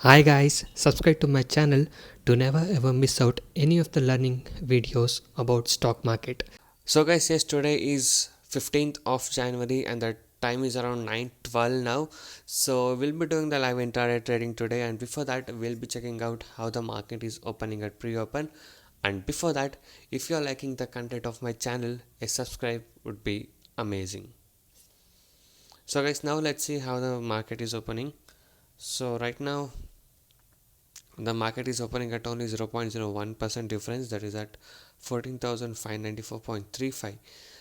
Hi guys, subscribe to my channel to never ever miss out any of the learning videos about stock market. So guys, yes, today is 15th of January and the time is around 9:12 now. So we'll be doing the live intraday trading today, and before that we'll be checking out how the market is opening at pre-open. And before that, if you're liking the content of my channel, a subscribe would be amazing. So guys, now let's see how the market is opening. So right now the market is opening at only 0.01% difference, that is at 14,594.35.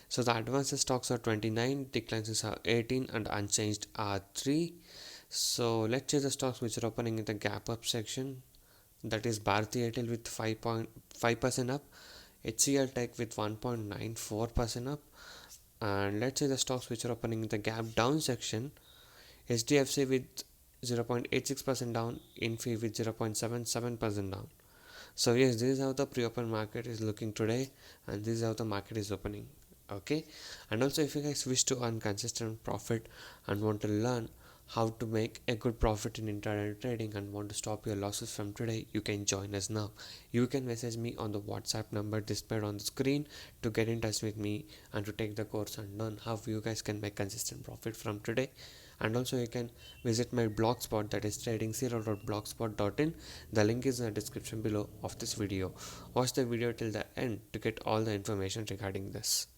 So the advanced stocks are 29, declines are 18, and unchanged are 3. So let's check the stocks which are opening in the gap up section. That is Bharti Airtel with 5.5% up, HCL Tech with 1.94% up, and let's say the stocks which are opening in the gap down section. HDFC with 0.86% down, Infi with 0.77% down. So yes, this is how the pre-open market is looking today, and this is how the market is opening. Okay, and also if you guys wish to earn consistent profit and want to learn how to make a good profit in intraday trading and want to stop your losses from today, you can join us now. You can message me on the WhatsApp number displayed on the screen to get in touch with me and to take the course and learn how you guys can make consistent profit from today. And also you can visit my blogspot, that is trading0.blogspot.in. The link is in the description below of this video. Watch the video till the end to get all the information regarding this.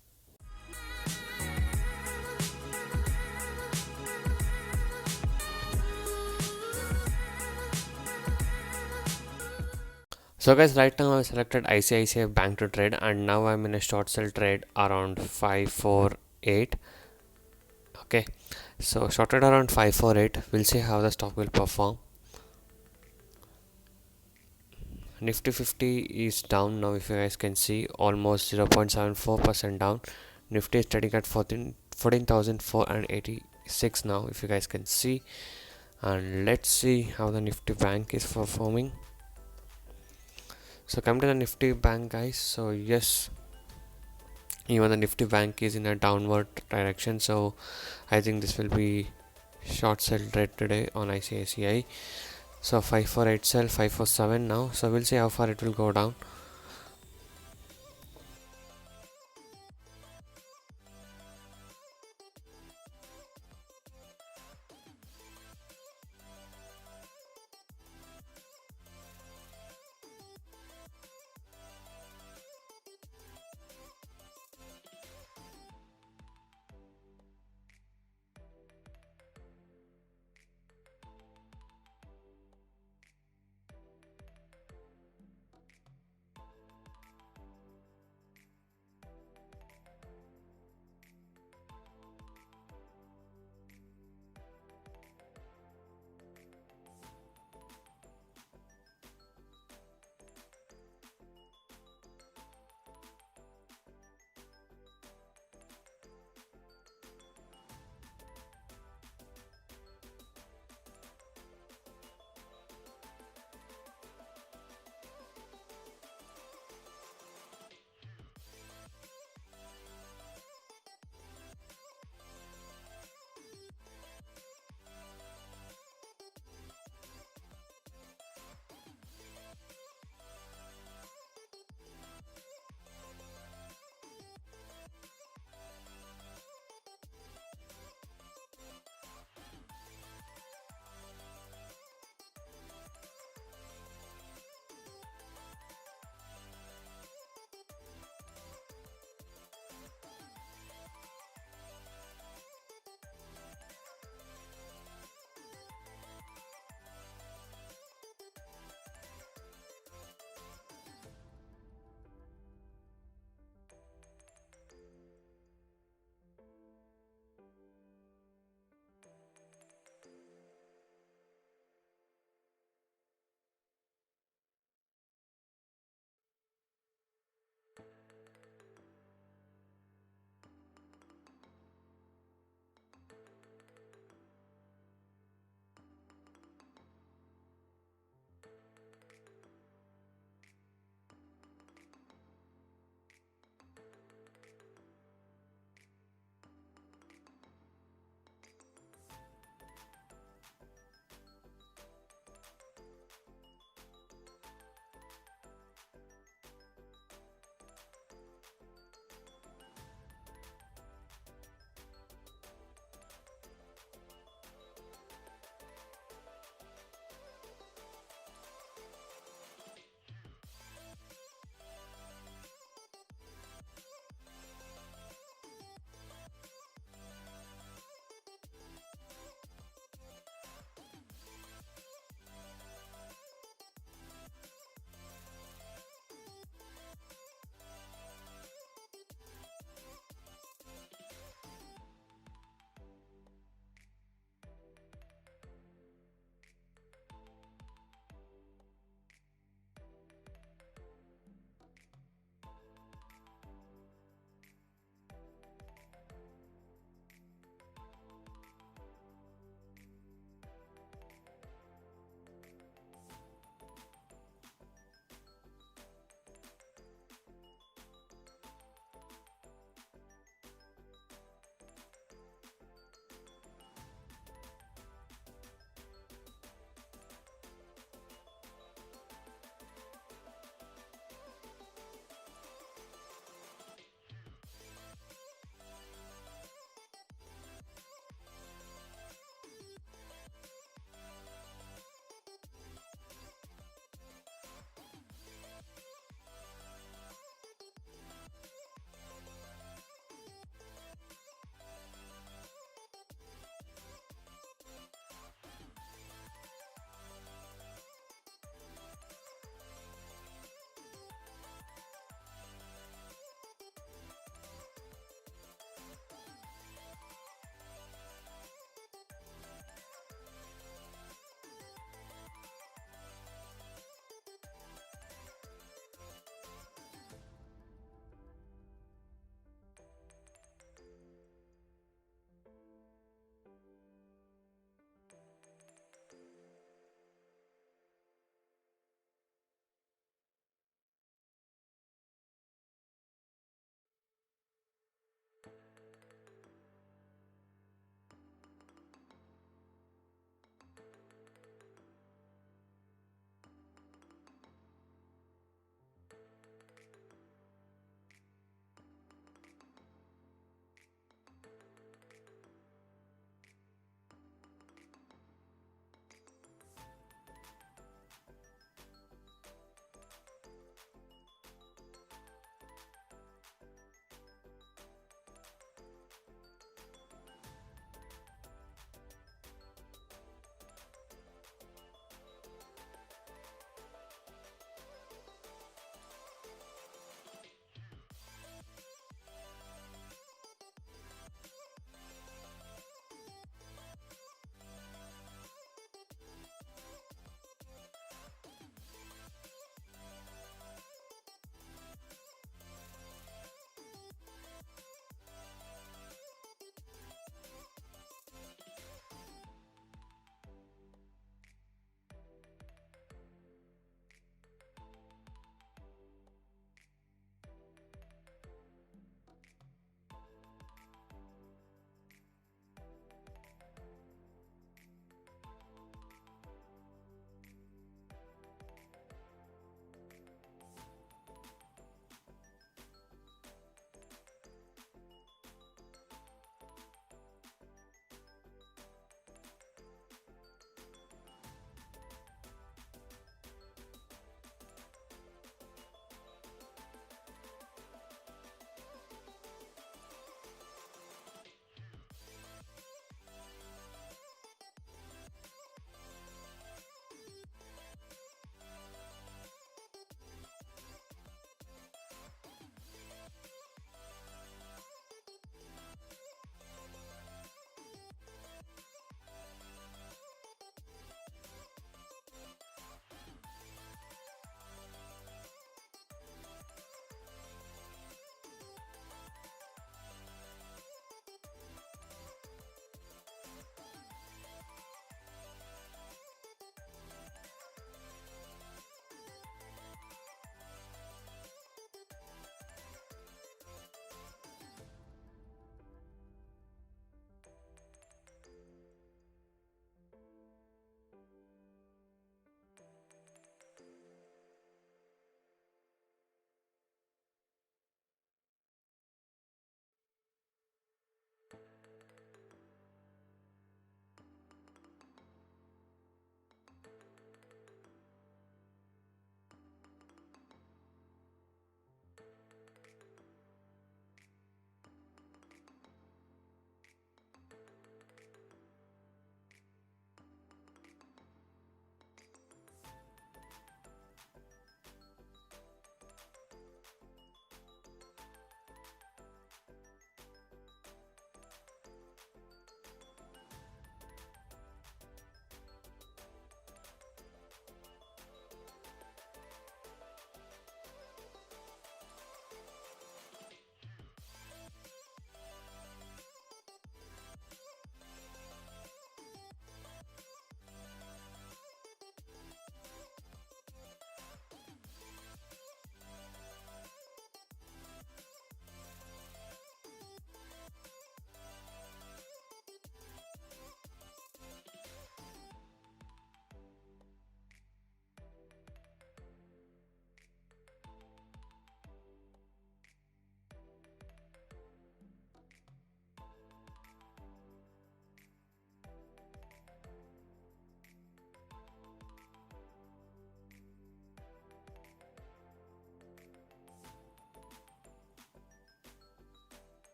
So guys, right now I selected ICICI Bank to trade, and now I'm in a short sell trade around 548. Okay, so shorted around 548. We'll see how the stock will perform. Nifty 50 is down now, if you guys can see, almost 0.74% down. Nifty is trading at 14,486 now, if you guys can see. And let's see how the Nifty Bank is performing. So come to the Nifty Bank guys. So yes, even the Nifty Bank is in a downward direction, so I think this will be short sell trade today on ICICI. So 548 sell, 547 now, so we'll see how far it will go down.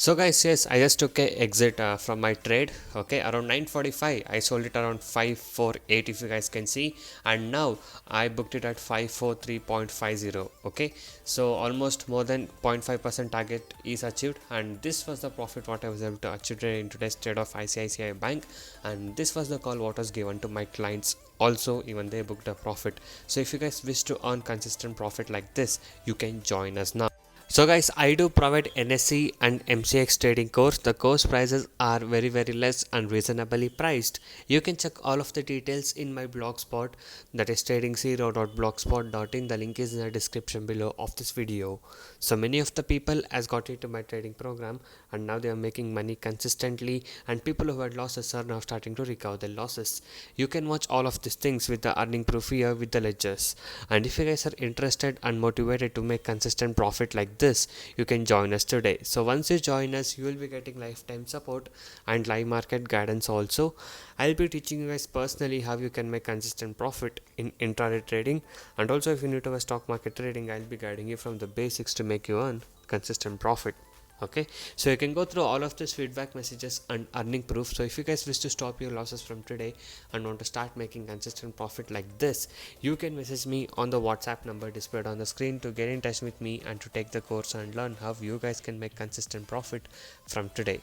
So guys, yes, I just took a exit from my trade. Okay, around 9:45 I sold it around 548 if you guys can see, and now I booked it at 543.50. Okay, so almost more than 0.5% target is achieved, and this was the profit what I was able to achieve in today's trade of ICICI Bank. And this was the call what was given to my clients also, even they booked a profit. So if you guys wish to earn consistent profit like this, you can join us now. So guys, I do provide NSE and MCX trading course. The course prices are very less and reasonably priced. You can check all of the details in my blogspot, that is trading0.blogspot.in. The link is in the description below of this video. So many of the people has got into my trading program, and now they are making money consistently, and people who had losses are now starting to recover their losses. You can watch all of these things with the earning proof here with the ledgers. And if you guys are interested and motivated to make consistent profit like this, you can join us today. So once you join us, you will be getting lifetime support and live market guidance also. I'll be teaching you guys personally how you can make consistent profit in intraday trading, and also if you're new to stock market trading, I'll be guiding you from the basics to make you earn consistent profit. Okay, so you can go through all of these feedback messages and earning proof. So if you guys wish to stop your losses from today and want to start making consistent profit like this, you can message me on the WhatsApp number displayed on the screen to get in touch with me and to take the course and learn how you guys can make consistent profit from today.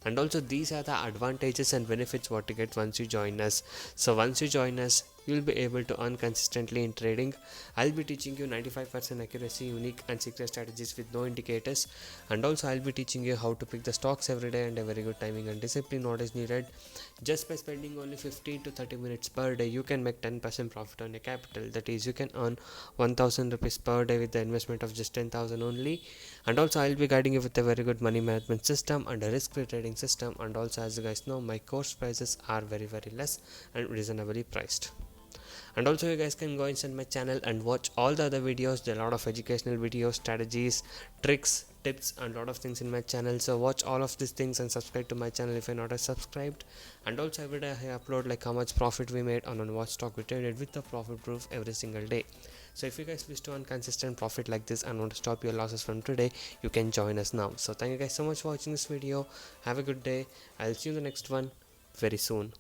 And also these are the advantages and benefits what you get once you join us. So once you join us, you'll be able to earn consistently in trading. I'll be teaching you 95% accuracy, unique and secret strategies with no indicators, and also I'll be teaching you how to pick the stocks every day, and a very good timing and discipline what is needed. Just by spending only 15 to 30 minutes per day, you can make 10% profit on your capital. That is, you can earn 1000 rupees per day with the investment of just 10,000 only. And also I'll be guiding you with a very good money management system and a risk-free trading system. And also, as you guys know, my course prices are very less and reasonably priced. And also you guys can go inside my channel and watch all the other videos. There are a lot of educational videos, strategies, tricks, tips and a lot of things in my channel. So watch all of these things and subscribe to my channel if you're not subscribed. And also every day I upload like how much profit we made on what stock we traded with the profit proof every single day. So if you guys wish to earn consistent profit like this and want to stop your losses from today, you can join us now. So thank you guys so much for watching this video. Have a good day. I'll see you in the next one very soon.